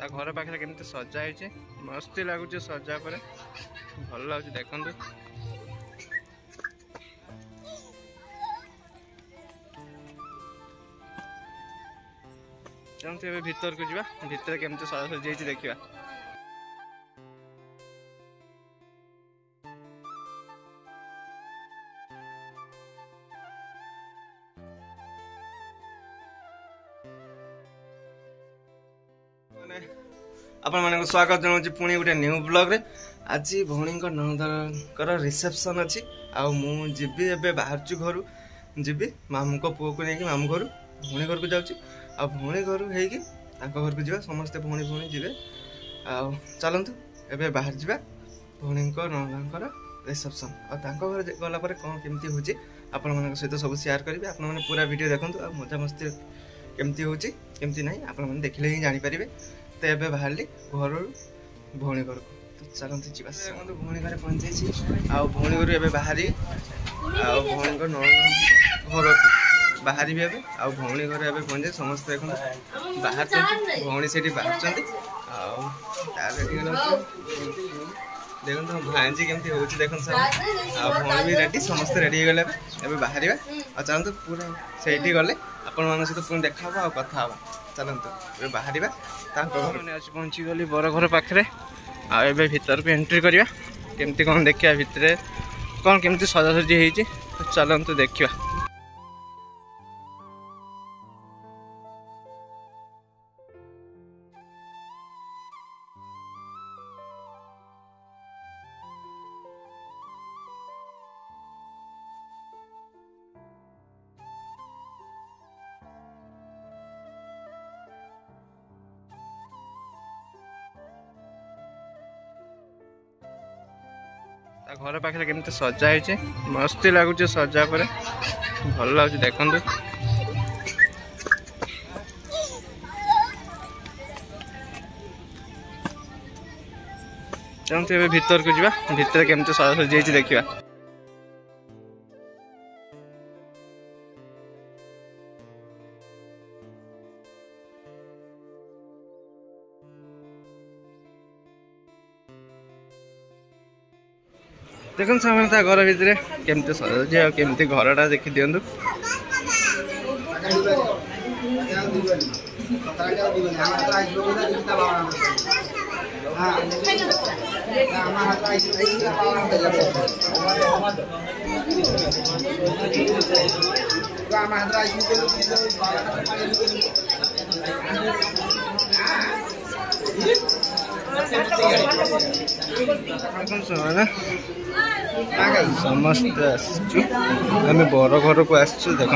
ता घर पाखे केमती सजा है मस्ती लगुच सजा पर भल लगुच देखु चलते भीतर को जा भीतर केमती सजा सजी देखा आपण मानक स्वागत जनाऊँ पुणी गोटे न्यू ब्लॉग रे आज भौणी नणंदर रिसेप्शन अच्छी आबी ए बाहर घर जीवी मामू को पुओ को लेकिन मामू घर भौणी घर को जाऊँगी आ भौणी घर हो घर को जा समस्ते भौणी भौणी जी चलतु एवं बाहर जा भौणी नणंदर रिसेप्शन घर गलापर कौन केमती हो आपण मान सहित सब शेयर करेंगे आपण मैंने पूरा वीडियो देखूँ आ मजा मस्ती केमती हो केमती ना आपण मैंने देखले ही जानीपारे तो ये बाहर घर भौणी घर को तो चलते जावा भौणी घर पहुँचे आ भौणी घर ए बाहरी आ भौणी घर को बाहरी भी आ भौणी घर ए पहुँचे समस्त बाहर भौणी से बाहर देखो भांजी केमती हो देख भौणी भी रेडी समस्त रेडी हो गले बाहर आ चलते पूरा से गले आपण मान सहित पुणी देखा आ कथा चलते बाहर घर मैंने आज पहुँची गली बर घर पाखे आए भीतर को एंट्री करवा केमती कौन देखा भितर कौन केमती सजासजी होती तो चलते देखा घर पाखे केमती सजा है मस्ती लगुच सजा पर भल लगुच देखु चलते भीतर को जा भीतर केमती सजा सजी देखा देखो सामने घर भितर केमती सजाजी आ केमती घरटा देखी दिंतु समस्त आम बर घर को आसु देख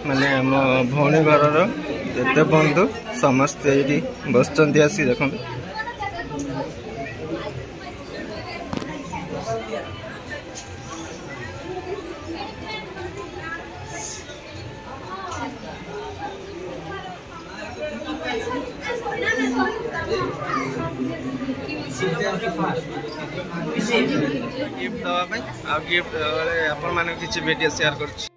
माने आम भौणी घर जिते बंधु समस्ते ये बस आसी देख गिफ्ट दवाई आ गिफ्ट आपण माने किछि वीडियो शेयर कर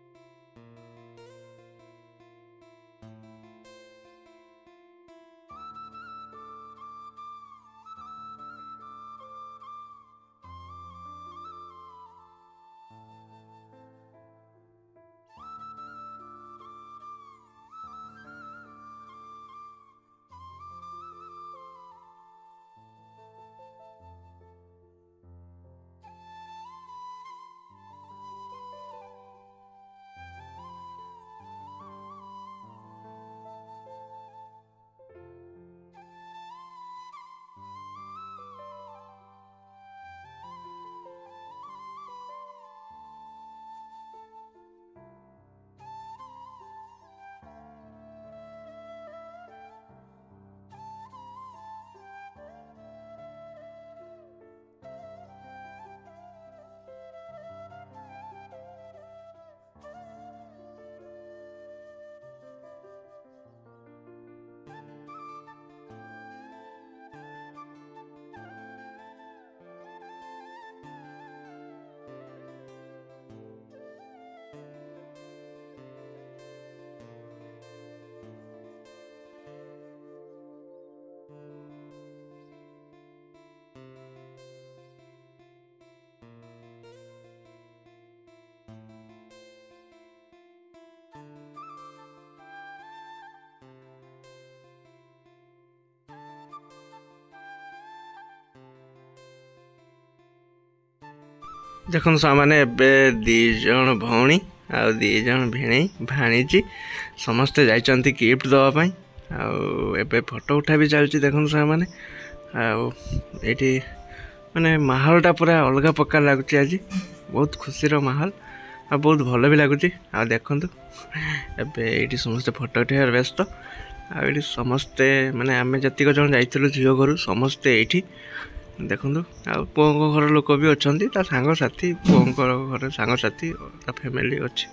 देखो सामाने एबे 2 जन भौणी आ 2 जन भेणई भाणीजी समस्ते जाइचंती गिफ्ट दवापाई आबे फोटो उठा भी चलती। देखो सामाने आठी माने माहौलटा पूरा अलग प्रकार लगुच। आज बहुत खुशी माहौल आ बहुत भल भी लगुच। आ देखु एबे समस्ते फोटो उठाइबार व्यस्त आठ समस्ते माने आम जतिक जन जाइलु झील घर समस्ते ये देखु आ पुओ घर लोक भी अच्छा सांग साथी पुओ घर सांग साथी फैमिली अच्छी।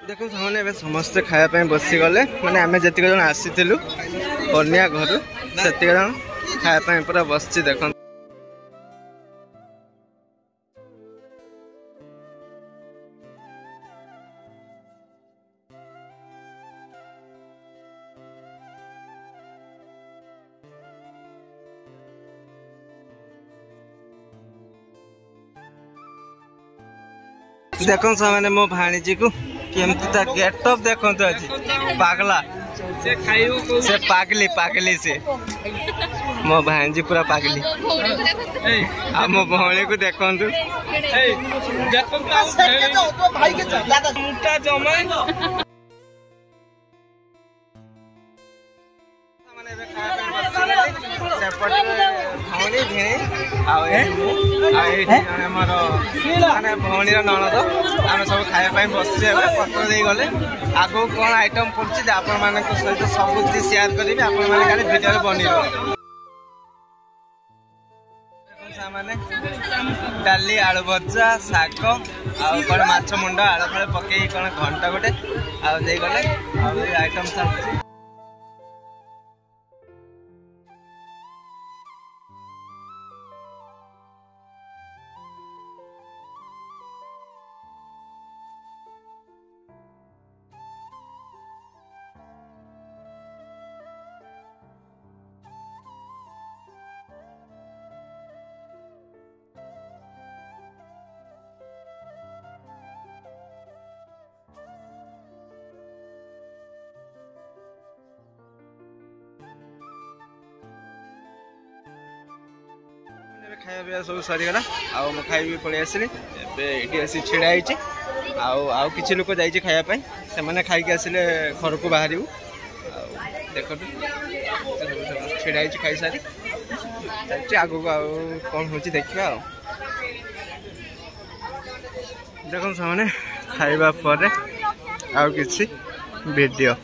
देखो सामने समस्ते खायापी बसी गले माने आम जी जन आसी कन्या घर से जन खायापी पूरा बस देख। देखो सामने मो भाणीजी को केमती ता गेटअप देखो आज पागला से पागली पागली से मो भाणीजी पूरा पागली आ मो भौणी को देखो भौणी भिणी माने भौणी ननद आम सब खाया बसचे पत्र दे गले आगो कौन आइटम पड़े आपण मान सहित सब सेयार करी आपण भिडियो बन माने डाली आलू भजा शाग कौन माछ मुंड आलू फल पकई कौन घंटा गोटे आईगले आइटम चलती। खाया पिया सब सरीगला आउ खाई पलि आसली ये छिड़ा आउ किसी लोक जाइए खायापी से खाई आसिले घर को बाहर देख छिड़ा खाई सारी चलती आगू कौन हो देखा देखो से खाइबा पर आउ किसी वीडियो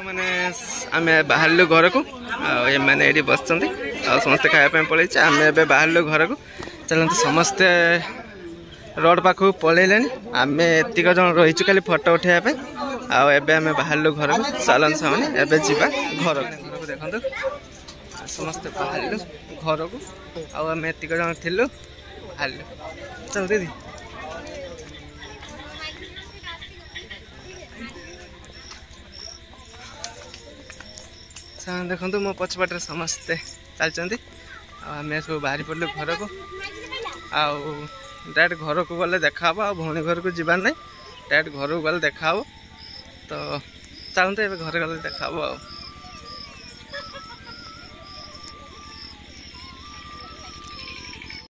मैंने आम बाहर घर को आने ये बस समस्ते खायापी पलि आम ए बाहर घर को चलते समस्ते रोड पाख पलैले आम एतिक जन रही खाली फोटो उठाइबे आम बाहर घर को चलन से जा घर को देखो समस्ते बाहर घर को आम एतिक जन थी बाहर चल दीदी देखो मो पछपटे समस्ते चलते आम सब बाहरी पड़े घर को डायरेक्ट घर को गले देखा भौणी घर को जीवार ना डायरेक्ट घर को गले देखा तो चलते घर गले देखा।